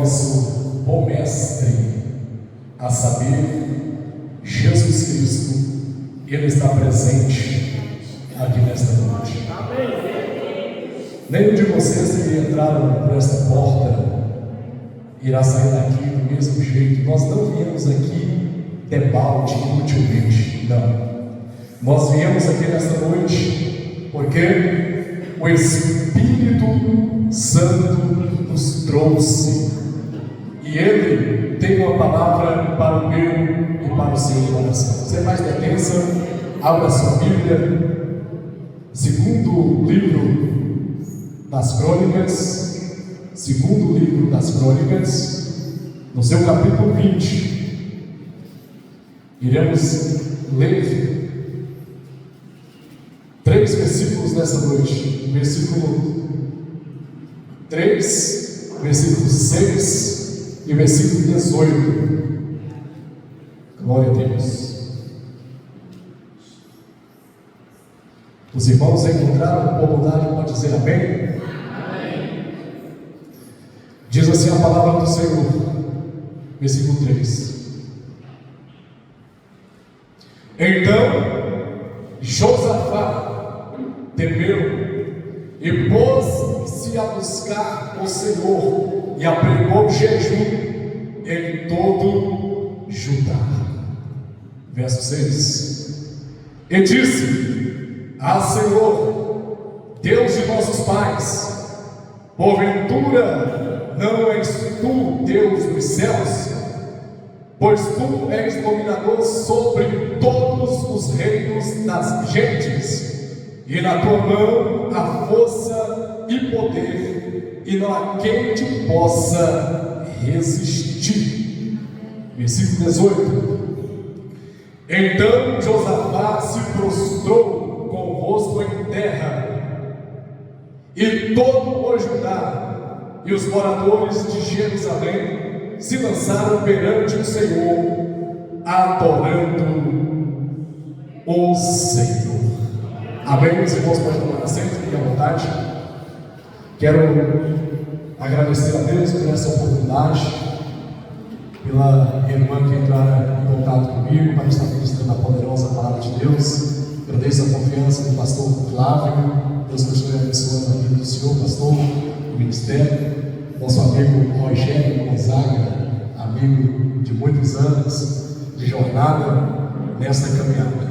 nosso bom mestre, a saber, Jesus Cristo. Ele está presente aqui nesta noite. Nenhum de vocês que entraram por esta porta irá sair daqui do mesmo jeito. Nós não viemos aqui debalde inutilmente, não. Nós viemos aqui nesta noite porque o Espírito Santo nos trouxe e Ele tem uma palavra para o meu e para o seu coração. Sem mais detença, abra sua Bíblia, segundo livro das Crônicas, no seu capítulo 20, iremos ler 3 versículos nessa noite, versículo 3, versículo 6 e versículo 18, glória a Deus. Os irmãos encontraram oportunidade para dizer amém? Amém. Diz assim a palavra do Senhor, versículo 3. Então Josafá temeu e pôs-se a buscar o Senhor e apregou jejum em todo Judá. Verso 6. E disse: Ah, Senhor, Deus de nossos pais, porventura não és tu Deus dos céus? Pois tu és dominador sobre todos os reinos das gentes, e na tua mão há força e poder, e não há quem te possa resistir. Versículo 18. Então Josafá se prostrou com o rosto em terra, e todo o Judá e os moradores de Jerusalém se lançaram perante o Senhor, adorando o Senhor. Amém? Os irmãos podem tomar assento, fiquem à vontade. Quero agradecer a Deus por essa oportunidade, pela irmã que entrara em contato comigo para estar ministrando a poderosa palavra de Deus. Agradeço a confiança do pastor Flávio. Deus continue abençoando a vida do senhor, pastor, do ministério. Nosso amigo Rogério Gonzaga, amigo de muitos anos de jornada nesta caminhada.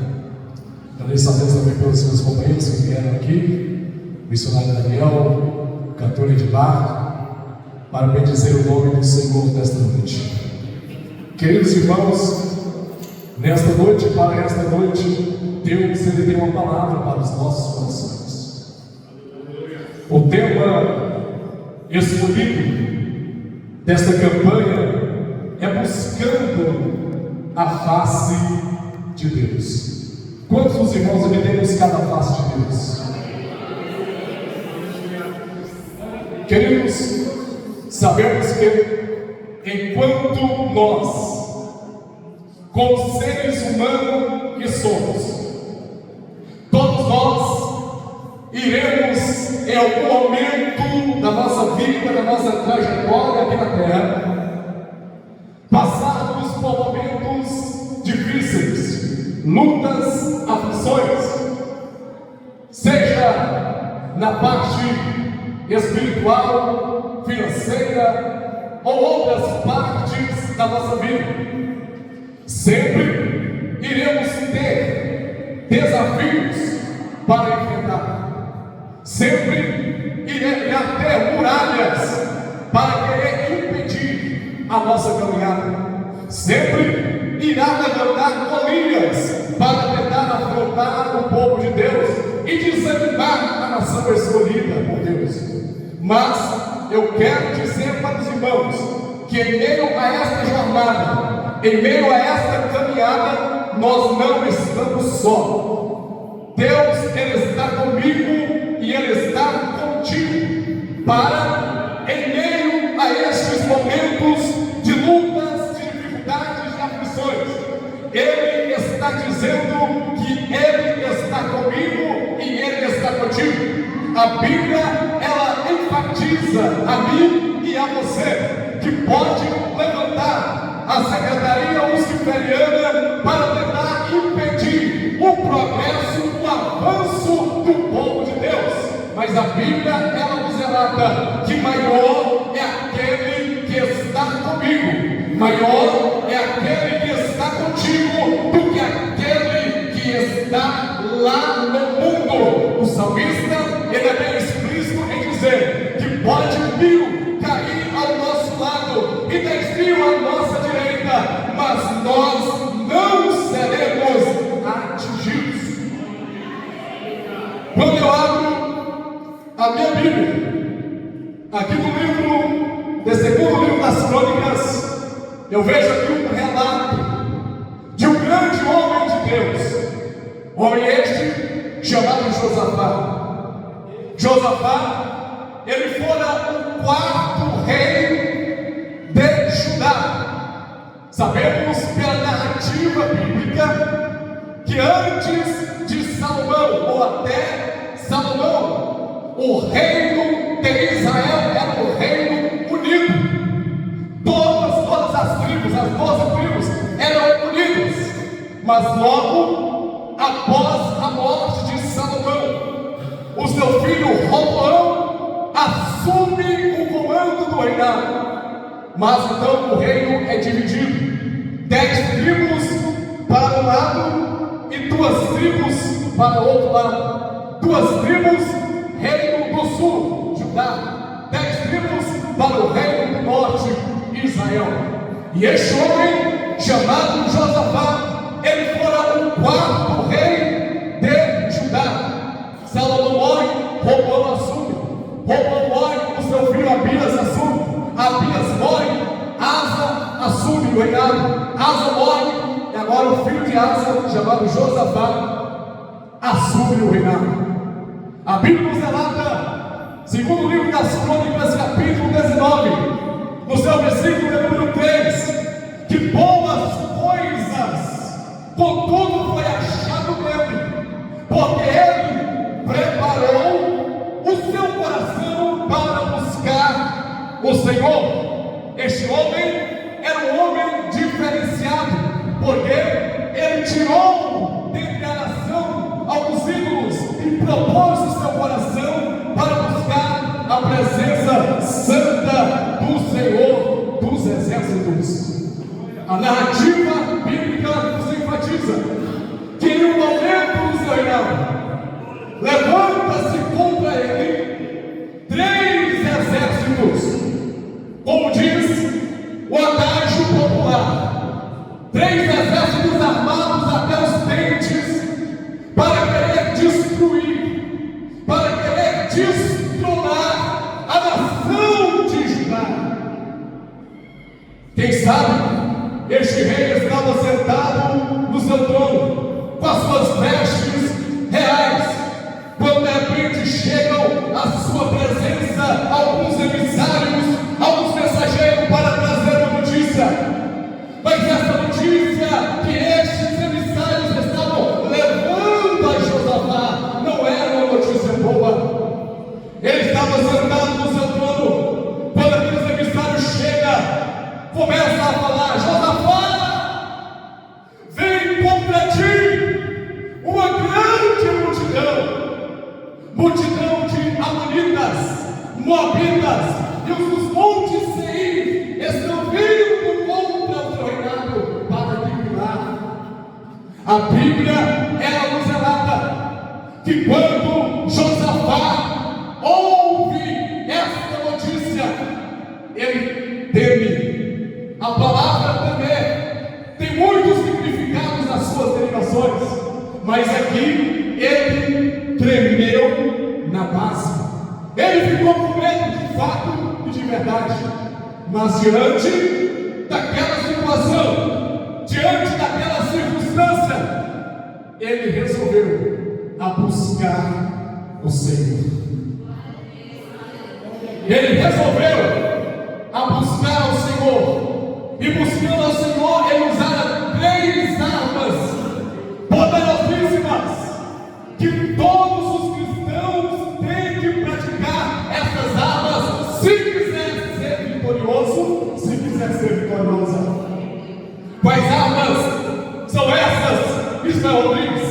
Agradeço a Deus também pelos seus companheiros que vieram aqui, o missionário Daniel, o cantor Edmar, para bendizer o nome do Senhor nesta noite. Queridos irmãos, nesta noite, para esta noite, Deus Ele tem uma palavra para os nossos corações. O tema escolhido desta campanha é buscando a face de Deus. Quantos dos irmãos aqui têm buscado a face de Deus? Queridos, sabemos que enquanto nós, como seres humanos que somos, todos nós iremos em algum momento da nossa vida, da nossa trajetória aqui na terra, passarmos por momentos difíceis, lutas, aflições, seja na parte espiritual, financeira ou outras partes da nossa vida. Sempre iremos ter desafios para enfrentar. Sempre irá ter muralhas para querer impedir a nossa caminhada. Sempre irá levantar Golias para tentar afrontar o povo de Deus e desanimar a nação escolhida por Deus. Mas eu quero dizer para os irmãos que em meio a esta jornada, em meio a esta caminhada, nós não estamos só. Deus, Ele está comigo e Ele está contigo para, em meio a estes momentos de lutas, de dificuldades, de aflições, Ele está dizendo que Ele está comigo e Ele está contigo. A Bíblia, ela enfatiza a mim e a você que do povo de Deus. Mas a Bíblia, ela nos relata que maior é aquele que está comigo, maior é aquele que está contigo do que aquele que está lá no mundo. O salmista, ele é bem explícito em dizer que pode mil cair ao nosso lado e 10.000 à nossa direita, mas nós não seremos atingidos. Quando eu abro a minha Bíblia, aqui no livro, de segundo livro das Crônicas, eu vejo aqui um relato de um grande homem de Deus, homem este chamado Josafá. Josafá, ele fora o quarto rei de Judá. Sabemos pela narrativa bíblica que antes de Salomão, ou até Salomão, o reino de Israel era o reino unido. Todas as tribos, as 12 tribos, eram unidas. Mas logo após a morte de Salomão, o seu filho Roboão assume o comando do reinado. Mas então o reino é dividido: 10 tribos para um lado e 2 tribos para o outro lado. 2 tribos, reino do sul, Judá; 10 tribos para o reino do norte, Israel. E este homem, chamado Josafá, ele fora o quarto rei de Judá. Salomão morre, Roboão assume. Roboão morre, o seu filho Abias assume. Abias morre, Asa assume o reinado. Asa morre, e agora o filho de Asa, chamado Josafá, assume o reinado. A Bíblia nos relata, segundo o livro das Crônicas, capítulo 19, no seu versículo de número 3, que boas coisas, contudo, foi achado nele, porque ele preparou o seu coração para buscar o Senhor. Este homem era um homem diferenciado, porque ele tirou dentre a nação alguns ídolos e propôs o seu coração para buscar a presença santa do Senhor dos exércitos. A narrativa bíblica nos enfatiza que em um momento do seu reinado, levanta-se contra ele 3 exércitos, como diz o adágio popular, 3 exércitos armados até os dentes, para querer destruir, para querer destronar a nação de Judá. Quem sabe este rei estava sentado no seu trono, com as suas vestes reais, quando de repente chegam à sua presença alguns emissários, alguns mensageiros para trazer uma notícia. Mas essa notícia que estes emissários estavam levando a Josafá não era uma notícia boa. Ele estava sentado no seu trono, quando aqueles emissários chegam, começam a falar: Josafá, vem contra ti uma grande multidão de amonitas, moabitas e os dos montes Seir estão vindo contra o teu reinado para aniquilar. A Bíblia, ela nos relata que quando Josafá ouve esta notícia, ele teme. A palavra temer tem muitos significados nas suas derivações, mas aqui ele tremeu na base. Ele ficou com medo de fato e de verdade. Mas diante daquela situação, diante daquela circunstância, ele resolveu a buscar o Senhor. Ele resolveu a buscar o Senhor. E buscando ao Senhor, ele usara 3 armas poderosíssimas que todos os cristãos têm que praticar essas armas se quiser ser vitorioso, se quiser ser vitoriosa. Quais armas são essas, Israel Rodrigues?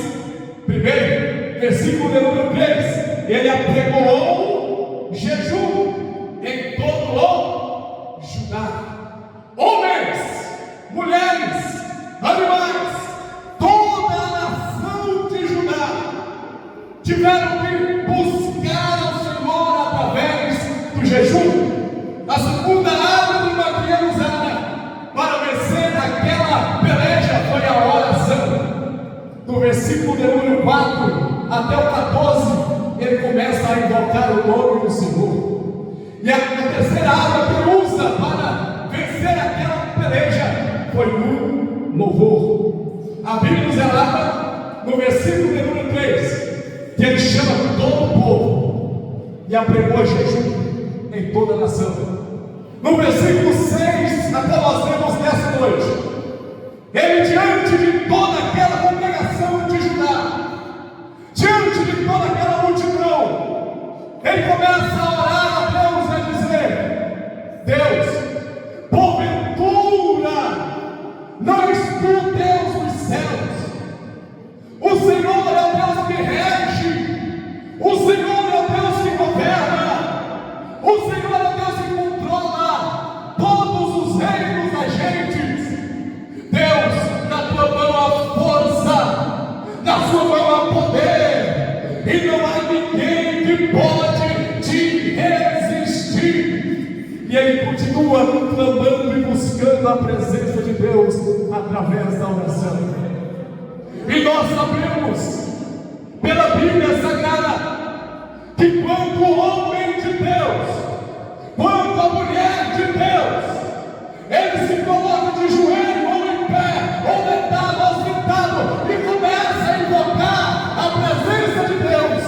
Primeiro, versículo de número 3, ele apregoou jejum em todo o Judá. Homens, mulheres, animais, toda a nação de Judá tiveram que buscar ao Senhor através do jejum. A segunda arma que ele usara para vencer aquela peleja foi a oração. Do versículo de número 4 até o 14, ele começa a invocar o nome do Senhor. E a terceira arma que ele usa para vencer aquela peleja foi o louvor. A Bíblia nos relata no versículo de número 3 que ele chama todo o povo e apregou jejum em toda a nação. No versículo 6, até nós vemos nessa noite, ele diante de toda aquela congregação de Judá, diante de toda aquela multidão, ele começa a orar a Deus e a dizer: Deus, porventura não és tu Deus dos céus? O Senhor é o Deus que rege, o Senhor é o Deus que governa, o Senhor é o Deus que controla todos os reinos da gente. Deus, na tua mão há força, na sua mão há poder, e não há ninguém que pode te resistir. E ele continua clamando e buscando a presença de Deus através da oração. E nós sabemos, pela Bíblia Sagrada, que quando o homem de Deus, quando a mulher de Deus, ele se coloca de joelho ou em pé, ou deitado ou sentado, e começa a invocar a presença de Deus,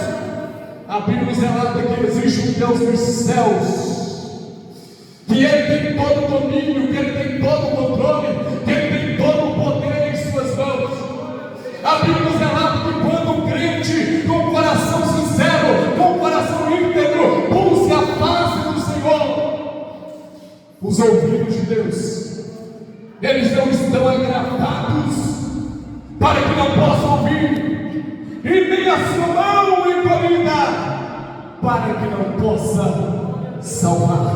a Bíblia nos relata que existe um Deus dos céus, que ele tem todo o domínio, que ele tem todo o controle, que ele tem todo o poder em suas mãos. A Bíblia nos relata que quando um crente, com um coração sincero, com um coração íntegro, busca a face do Senhor, os ouvidos de Deus, eles não estão agravados para que não possam ouvir, e nem a sua mão encolhida para que não possa salvar.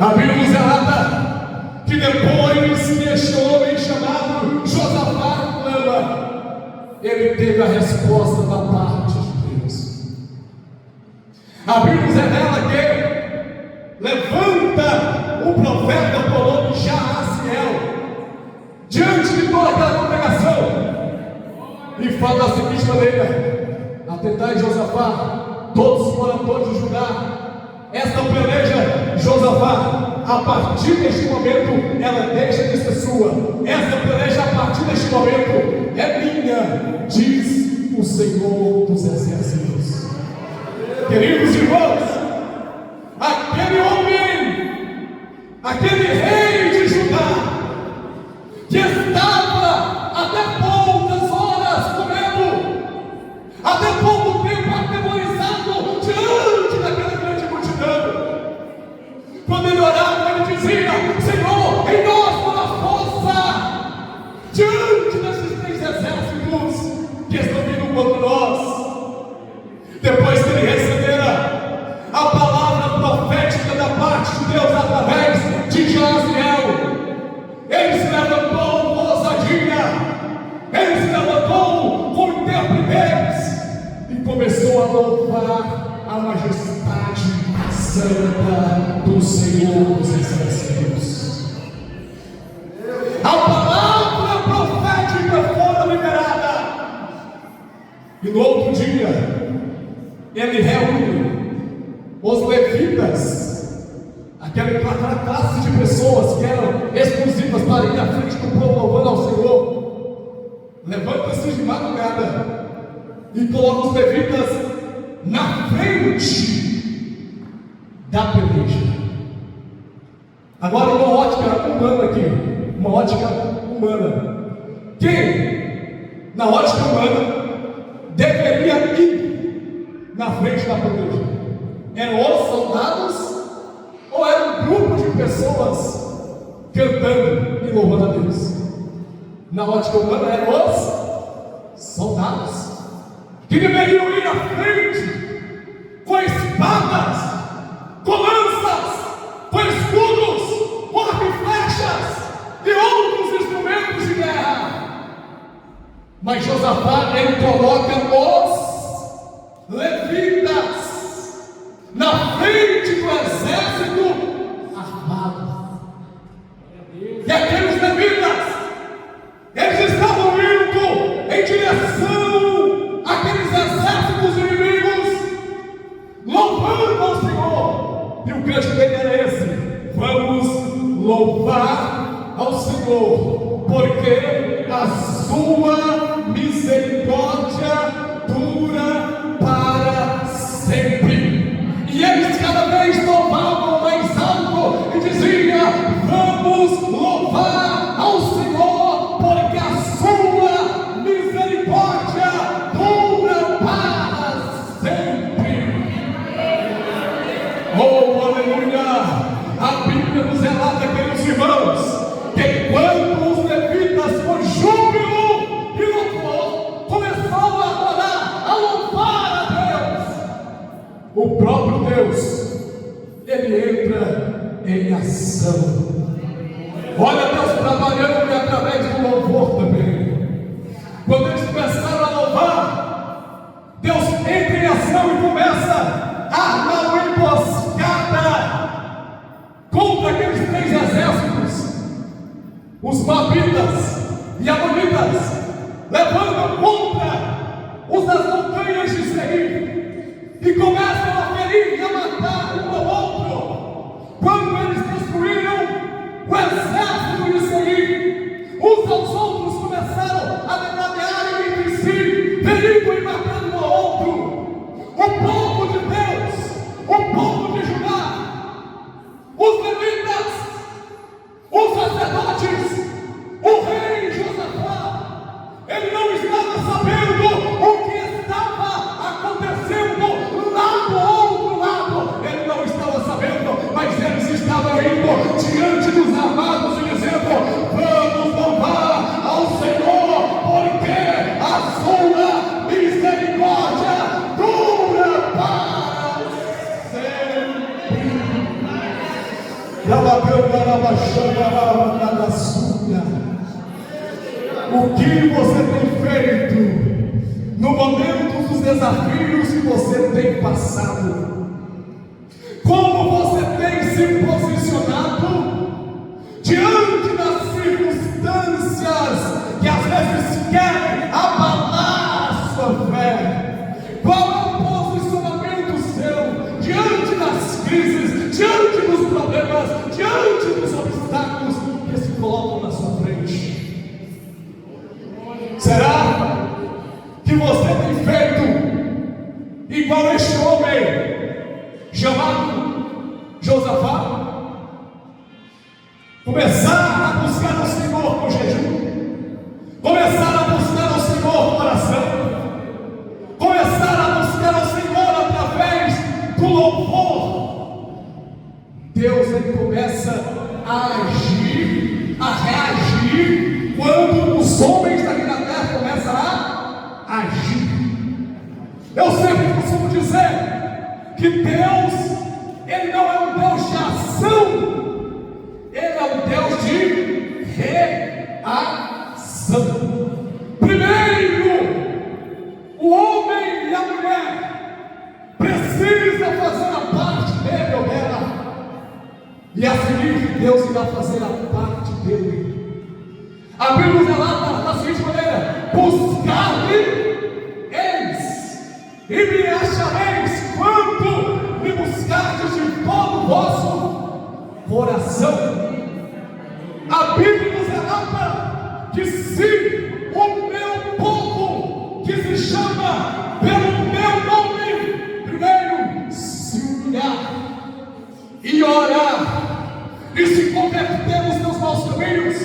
A Bíblia nos relata que depois que este homem chamado Josafá clama, ele teve a resposta da parte de Deus. A Bíblia nos revela que levanta o profeta por nome Jaasiel diante de toda aquela congregação e fala da seguinte maneira: atentai, Josafá, todos os moradores de Judá, esta peleja, Josafá, a partir deste momento ela deixa de ser sua. Esta peleja, a partir deste momento, é minha, diz o Senhor dos Exércitos. Queridos irmãos, aquele homem, aquele rei de Judá, que estava até poucas horas comendo, até pouco tempo atemorizado diante daquela grande multidão, quando ele orava, ele dizia: Senhor, em nós toda força diante desses 3 exércitos que estão vindo contra nós. Depois que ele recebera a palavra profética da parte de Deus através de Jaasiel, ele se levantou com ousadia, ele se levantou com interpretez e começou a louvar a majestade santa do Senhor dos Exércitos. A palavra profética foi liberada, e no outro dia ele reúne os levitas, aquela classe de pessoas que eram exclusivas para ir à frente do povo louvando ao Senhor. Levanta-se de madrugada e coloca os levitas na frente da peleja. Agora, uma ótica humana aqui, uma ótica humana. Quem, na ótica humana, deveria ir na frente da peleja? Eram os soldados ou era um grupo de pessoas cantando e louvando a Deus? Na ótica humana eram os soldados. que deveriam ir à frente com espadas, com lanças, com escudos, com arco e flechas e outros instrumentos de guerra. Mas Josafá, ele coloca os levitas na frente do exército armado. E aqueles levitas, eles estavam indo em direção àqueles exércitos inimigos, louvando ao Senhor. E o canto dele era esse: vamos louvar ao Senhor, porque a sua misericórdia dura para sempre. E eles cada vez louvavam mais alto e diziam: vamos louvar ao Senhor, porque a sua misericórdia dura para sempre. Oh, aleluia! A Bíblia nos relata, queridos irmãos, que quando os levitas, com júbilo e louvor, começaram a adorar, a louvar a Deus, o próprio Deus, ele entra em ação. Olha Deus trabalhando através do louvor também. Quando eles começaram a louvar, Deus entra em ação e começa a armar uma emboscada contra aqueles três exércitos. Os Moabitas e Amonitas levantam contra os das montanhas de Seir e começam a ferir e a matar um ao outro. Quando eles destruíram o exército de Seir, uns aos outros começaram a devanear entre si, ferindo e matando um ao outro. O povo de Deus, o povo de Judá, os levitas, os sacerdotes, o rei Josafá, ele não estava sabendo o que estava acontecendo lá do outro lado. Ele não estava sabendo, mas eles estavam indo diante dos armados e dizendo: vamos louvar ao Senhor, porque a sua misericórdia dura para sempre. O que você tem feito no momento dos desafios que você tem passado? Como você tem se posicionado diante das circunstâncias que às vezes querem abalar a sua fé? Qual é o posicionamento seu diante das crises, diante dos problemas, diante dos obstáculos que se colocam na sua frente? Será que você tem feito igual este homem chamado Josafá? Começar a buscar o Senhor com jejum, começar a buscar o Senhor com oração, começar a buscar o Senhor através do louvor. Deus, ele começa a agir, a reagir quando os homens daqui na terra começam a agir. Eu sempre costumo dizer que Deus, ele não é um Deus de ação, ele é um Deus de reação. Primeiro, o homem e a mulher precisam fazer a parte dele ou dela, e a seguir Deus irá fazer a parte dele. A Bíblia nos relata da seguinte maneira: buscar-me eis e me achareis quando me buscardes de todo o vosso coração. A Bíblia nos relata que se o meu povo, que se chama pelo meu nome, primeiro se humilhar e orar e se convertermos nos maus caminhos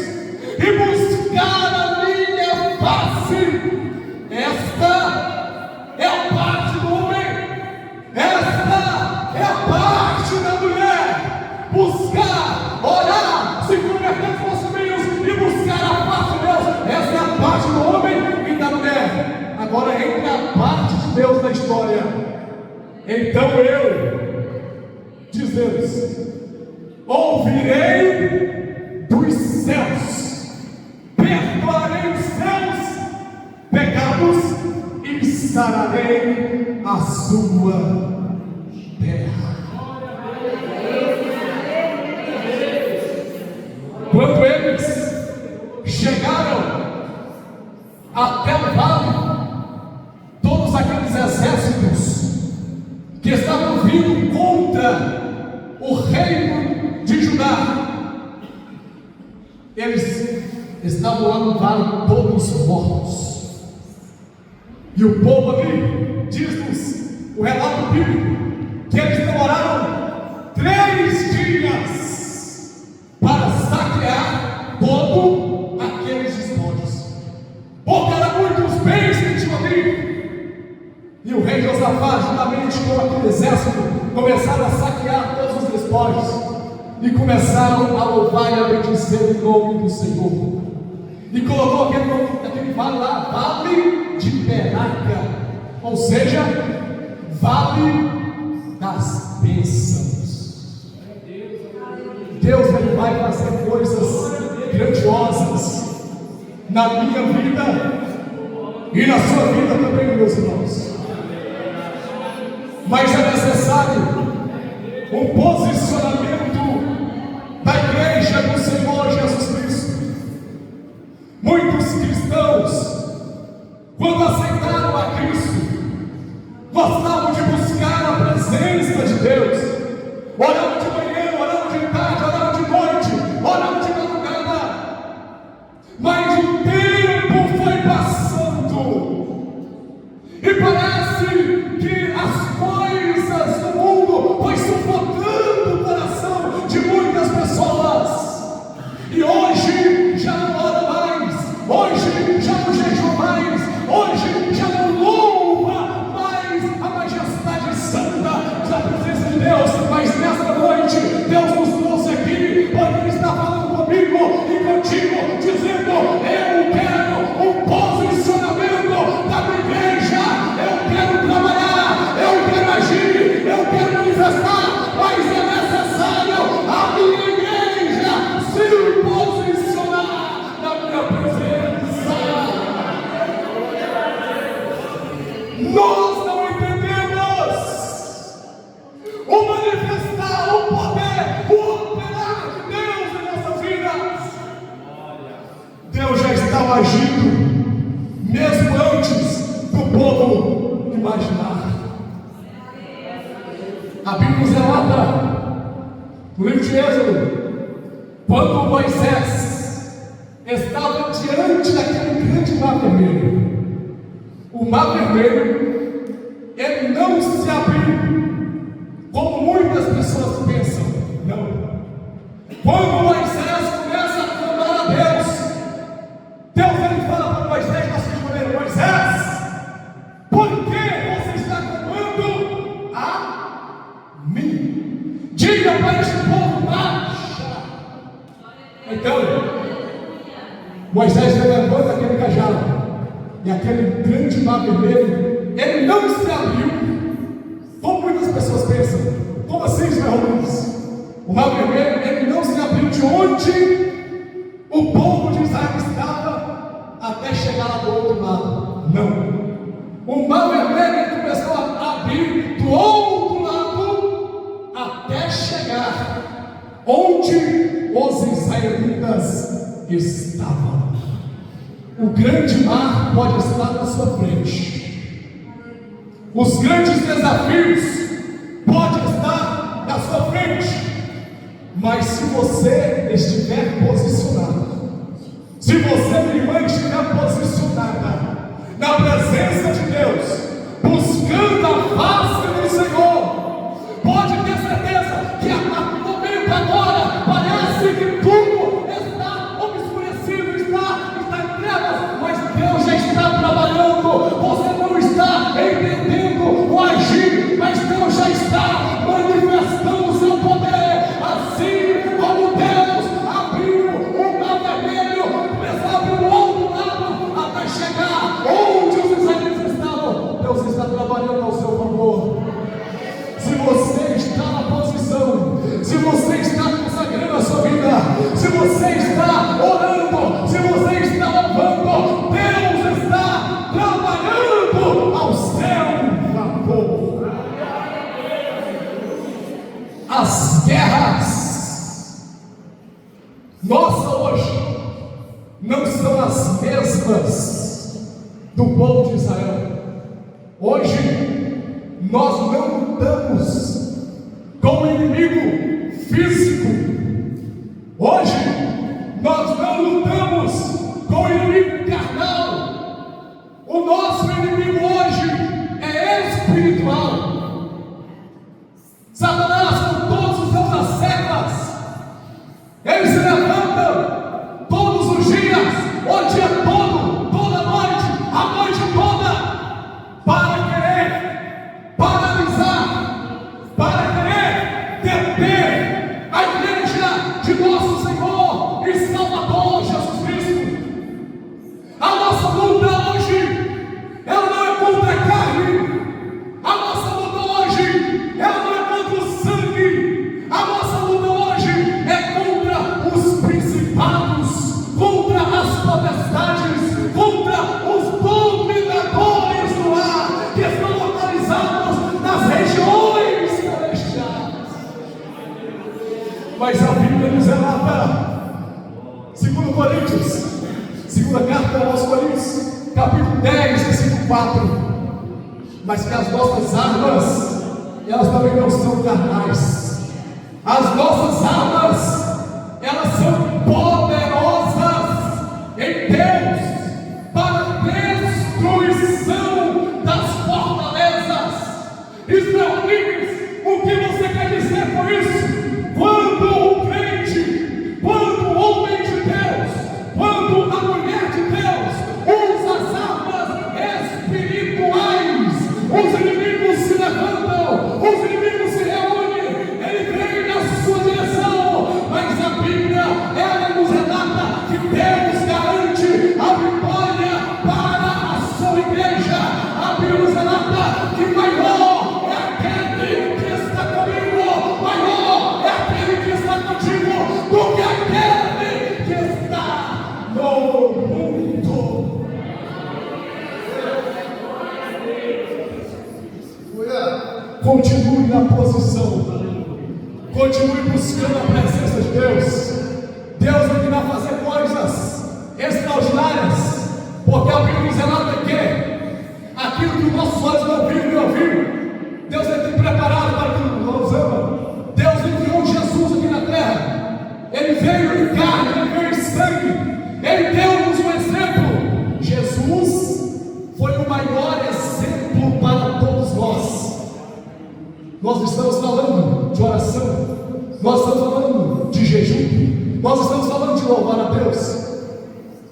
e buscar a minha face, esta é a parte do homem, esta é a parte da mulher. Buscar, orar, se converter nos maus caminhos e buscar a face de Deus, essa é a parte do homem e da mulher. Agora entra a parte de Deus na história. Então eu, diz Deus, ouvirei dos céus, perdoarei os seus pecados e sararei a sua terra. Quando eles chegaram até o vale, todos aqueles exércitos que estavam vindo contra o reino de Judá, eles estavam lá no vale todos mortos. E o povo ali, diz-nos o relato bíblico, que eles demoraram 3 dias para saquear todos aqueles despojos, porque eram muitos bens que tinham ali. E o rei Josafá, juntamente com aquele exército, começaram a saquear todos os despojos e começaram a louvar e a bendizer o nome do Senhor. E colocou aquele vale lá, Vale de Beraca, ou seja, Vale das Bênçãos. Deus, Ele vai fazer coisas grandiosas na minha vida e na sua vida também, meus irmãos. Mas é necessário um posicionamento da igreja do Senhor Jesus Cristo. Muitos cristãos, quando aceitaram a Cristo, gostavam de buscar a presença de Deus. Oravam de manhã, oravam de tarde, oravam de noite, oravam de madrugada. Mas o tempo foi passando e parece que as coisas do mundo foi sufocando o coração de muitas pessoas. E hoje já não ora mais, hoje já não jejua mais, hoje já não louva mais a majestade santa da presença de Deus. Mas nesta noite Deus nos trouxe aqui porque Ele está falando comigo e contigo, dizendo: eu quero um posicionamento da minha igreja, eu quero trabalhar, eu quero agir, eu quero manifestar, mas é necessário a minha igreja se posicionar na minha presença. Nós não entendemos o manifestar, o poder, o operar de Deus em nossas vidas. Deus já estava agindo mesmo antes do povo imaginar. A Bíblia nos relata no livro de Êxodo, quando Moisés estava diante daquele grande mar vermelho. O mar vermelho, ele não se abriu como muitas pessoas pensam. Não. Quando Moisés começa a clamar a Deus, Deus ele fala para Moisés da seguinte maneira: Moisés, por que você está clamando a mim? Diga para este povo: marcha. Então Moisés levanta aquele cajado e aquele grande mar vermelho, ele não se abriu como muitas pessoas pensam. Como assim, Israel Luiz? O mar vermelho, ele não se abriu de onde o povo de Israel estava até chegar lá do outro lado. Não. O mar vermelho, ele começou a abrir do outro lado até chegar onde os israelitas estavam. O grande mar pode estar na sua frente. Os grandes desafios podem estar na sua frente. Mas se você estiver posicionado, se você, minha irmã, estiver posicionada na presença de Deus, buscando a face do Senhor, pode ter certeza que no momento agora parece que tudo está obscurecido, está em trevas, mas Deus já está trabalhando. Você não está entendendo o agir, mas Deus já está manifestando o seu poder. Assim como Deus abriu o mar vermelho, começou a abrir o outro lado até chegar onde os israelitas estavam. nós não lutamos com o inimigo físico. Hoje, nós não lutamos com o inimigo carnal. O nosso inimigo hoje é espiritual. Satanás, com todos os seus ascetas, eles se levantam todos os dias, o dia todo, toda noite, a noite toda, para querer paralisar, para querer deter a igreja de nosso Senhor e Salvador Jesus Cristo. A nossa luta hoje, ela não é contra a carne. A nossa luta hoje, ela não é contra o sangue. A nossa luta hoje é contra os principados, contra as potestades, contra os dominadores do ar, que estão localizados nas regiões celestiais. Mas a Bíblia nos relata, segundo Coríntios, segunda carta aos Coríntios, capítulo 10, versículo 4, mas que as nossas armas, elas também não são carnais. As nossas armas, elas são poderosas em Deus para destruição das fortalezas. Israelitas, o que você quer dizer com isso? Quando o crente, quando o homem de Deus, quando a mulher de Deus usa as armas espirituais, os inimigos se levantam, os inimigos se reúnem, ele vem na sua direção. Mas a Bíblia, ela nos relata que Deus garante a vitória para a sua igreja. A Bíblia nos relata que maior é aquele que está comigo, maior é aquele que está contigo, do que aquele que está no mundo. Continue na posição, continue buscando a presença de Deus. Deus é que vai fazer coisas extraordinárias, porque a Bíblia nos relata que aquilo que os nossos olhos não viram e ouviram, Deus tem preparado para aquilo que nos ama. Deus enviou Jesus aqui na terra, Ele veio em carne, Ele veio em sangue, Ele deu-nos um exemplo. Jesus foi o maior exemplo para todos nós. Nós estamos falando de oração, nós estamos falando de jejum, nós estamos falando de louvar a Deus.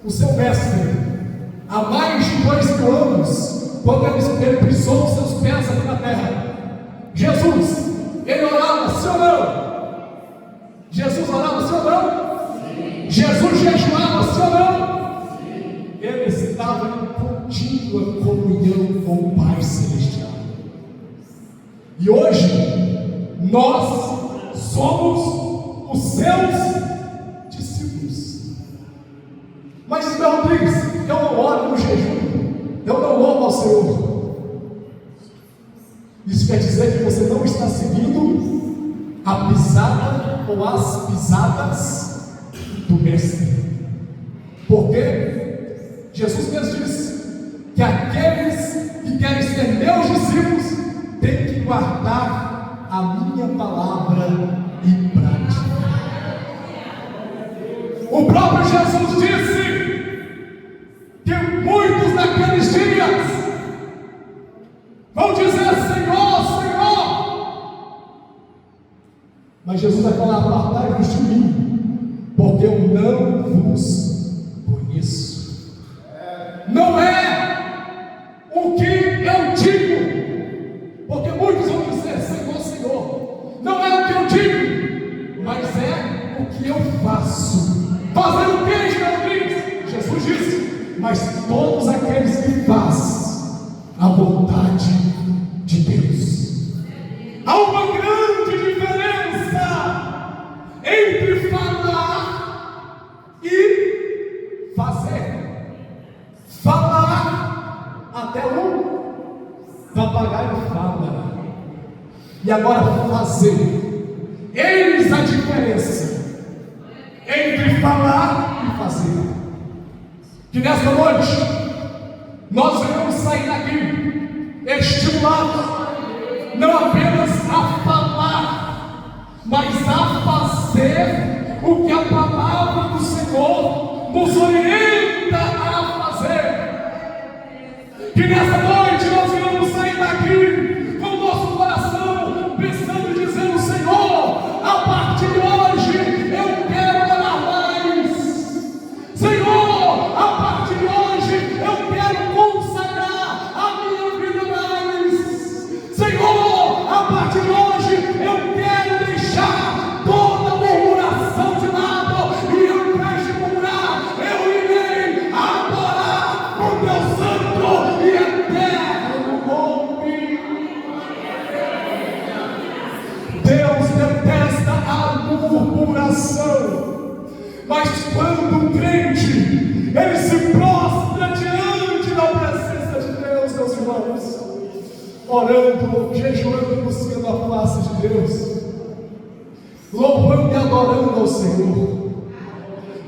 O seu mestre, há mais de 2000 anos, quando ele pisou os seus pés aqui na terra, Jesus, ele orava, sim ou não? Jesus orava, sim ou não? Jesus jejuava, sim ou não? Ele estava em contínua comunhão com o Pai Celestial. E hoje, nós somos os seus discípulos. Mas, Ismael Rodrigues, eu não oro no jejum, eu não louvo ao Senhor. Isso quer dizer que você não está seguindo a pisada ou as pisadas do Mestre. Porque Jesus mesmo disse que aqueles que querem ser meus discípulos têm que guardar a minha palavra e praticar. O próprio Jesus disse que muitos naqueles dias vão dizer: Senhor, Senhor. Mas Jesus vai falar: apartai-vos de mim, porque eu não vos conheço. Não é o que eu digo, porque muitos vão dizer: Senhor, Senhor. Não é o que eu digo, mas é o que eu faço. Fazer o que, Jesus? Jesus disse: mas todos aqueles que fazem a vontade de Deus. Há uma grande diferença entre falar e fazer. Falar, até um papagaio fala. E agora fazer. Eis a diferença entre falar e fazer. Que nesta noite nós devemos sair daqui estimulados, não apenas a falar, mas a fazer o que a palavra do Senhor nos orienta a fazer. Que nessa noite nós vamos sair daqui com o nosso coração pensando e dizendo: Senhor, a partir de hoje eu quero orar mais. Senhor, a partir de hoje eu quero consagrar a minha vida mais. Senhor, a partir de hoje eu quero deixar toda murmuração de lado, e ao invés de murmurar, eu irei adorar o teu santo e eterno nome. Deus detesta a murmuração, mas quando um crente ele se prostra diante da presença de Deus, meus irmãos, orando, jejuando, buscando a face de Deus, louvando e adorando ao Senhor,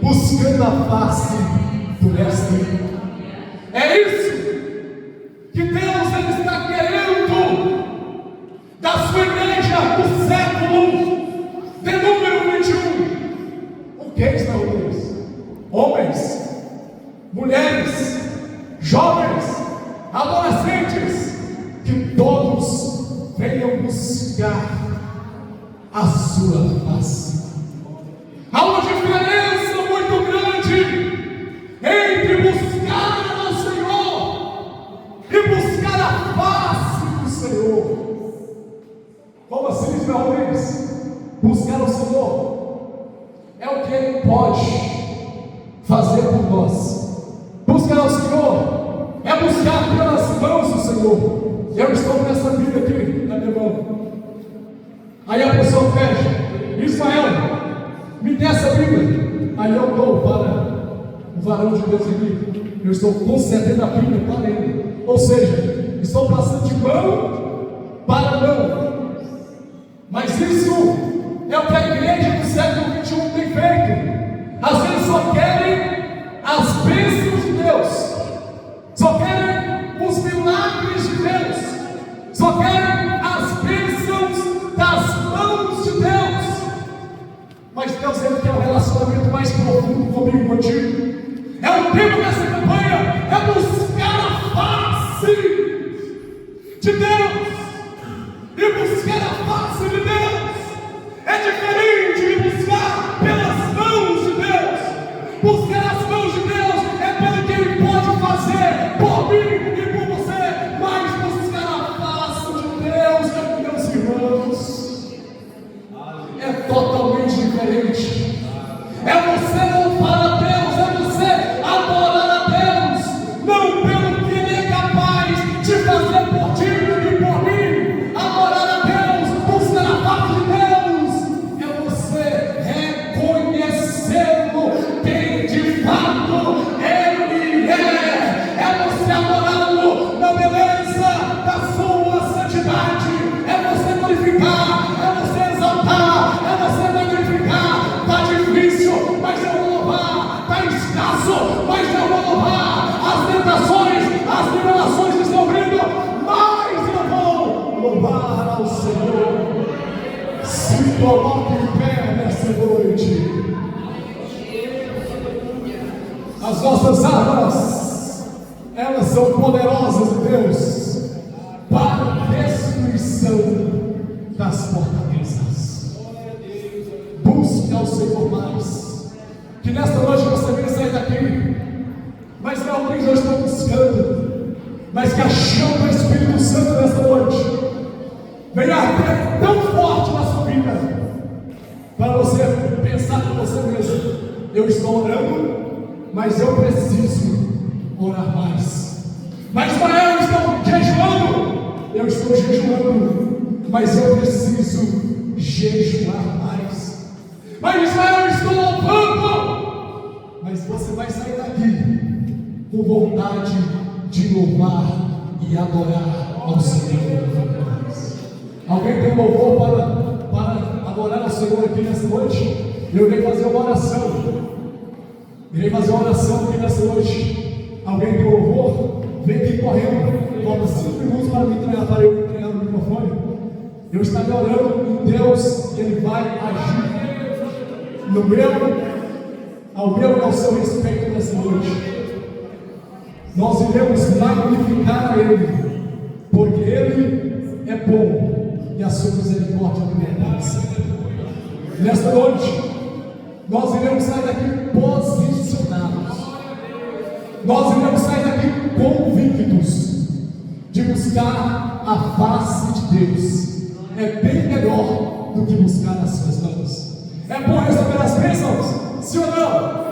buscando a face do Mestre. É isso que Deus ele está querendo da sua igreja do século de número 21. O que está Deus? Homens, mulheres, jovens, adolescentes, que todos venham buscar a sua face. Há uma diferença muito grande entre buscar ao Senhor e buscar a face do Senhor. Como assim, Israel Reis? Buscar o Senhor é o que Ele pode fazer por nós. Buscar ao Senhor é buscar pelas mãos do Senhor. Eu estou com essa Bíblia aqui na minha mão. Aí a pessoa pede: Israel, me dê essa Bíblia. Aí eu dou para o varão de Deus aqui. Eu estou concedendo a Bíblia para ele. Ou seja, estou passando de mão para mão. Mas isso é o que a igreja do século XXI tem feito. Às vezes só querem as bênçãos de Deus, só querem os milagres de Deus, só querem as bênçãos das mãos de Deus. Mas Deus ele quer um relacionamento mais profundo comigo e contigo. É o tema dessa campanha, é buscar a face de Deus. E buscar a face de Deus é diferente de buscar pelas mãos de Deus. Buscar as mãos de Deus é pelo que Ele pode fazer por mim e por você. Mas buscar a face de Deus, meus irmãos, é totalmente diferente. É você louvar a Deus, é você adorar a Deus, não pelo que Ele é capaz de fazer por ti e por mim. Adorar a Deus, buscar a face de Deus, é você reconhecê-lo quem de fato Ele é. É você adorá-lo na beleza da sua santidade. É você glorificar, é você exaltar, é você magnificar. Está difícil, mas eu vou louvar. Está escasso, mas eu vou louvar. As tentações, as revelações estão vindo, mas eu vou louvar ao Senhor. Se coloque em pé nessa noite. As nossas armas, elas são poderosas em Deus para a destruição das fortalezas. Busque ao Senhor mais. Que nesta noite você venha sair daqui, mas não alguém já está buscando, mas que a chama do Espírito Santo nesta noite venha arder tão forte na sua vida, para você pensar com você mesmo: eu estou orando, mas eu preciso orar mais. Mas Israel está jejuando, eu estou jejuando, mas eu preciso jejuar mais. Mas Israel, eu estou louvando, mas você vai sair daqui com vontade de louvar e adorar ao Senhor. Alguém tem louvor para adorar ao Senhor aqui nessa noite? Eu irei fazer uma oração. Irei fazer uma oração aqui nessa noite. Alguém tem louvor? Vem aqui correndo. Falta 5 minutos para eu entregar o microfone. Eu estarei orando e Deus, Ele vai agir ao meu e ao seu respeito nessa noite. Nós iremos magnificar a Ele, porque Ele é bom e a sua misericórdia permanece. Nesta noite, nós iremos sair daqui posicionados. Nós iremos sair daqui convictos de buscar a face de Deus. É bem melhor do que buscar as suas mãos. É bom receber as bênçãos, sim ou não?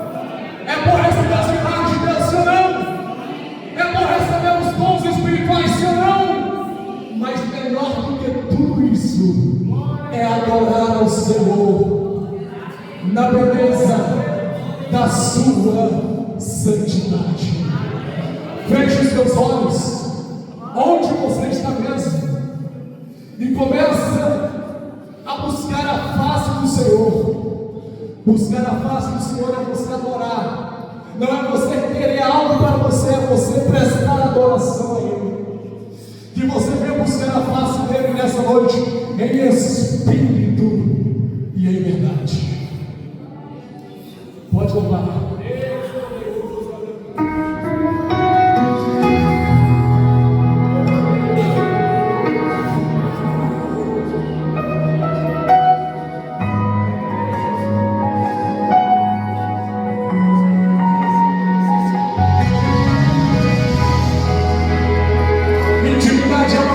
É bom receber as milagres de Deus, sim ou não? É bom receber os dons espirituais, sim ou não? Mas melhor do que tudo isso é adorar ao Senhor na beleza da sua santidade. Feche os teus olhos onde você está mesmo e começa a buscar a face do Senhor. Buscar a face do Senhor é você adorar, não é você querer algo para você, é você prestar adoração a Ele. Que você venha buscar a face dele nessa noite em espírito e em verdade. Pode louvar. Intimidade é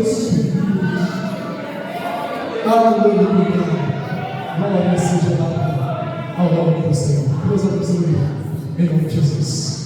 espíritos. Aleluia. Glória seja dada ao nome do Senhor. Deus abençoe. Em nome de Jesus.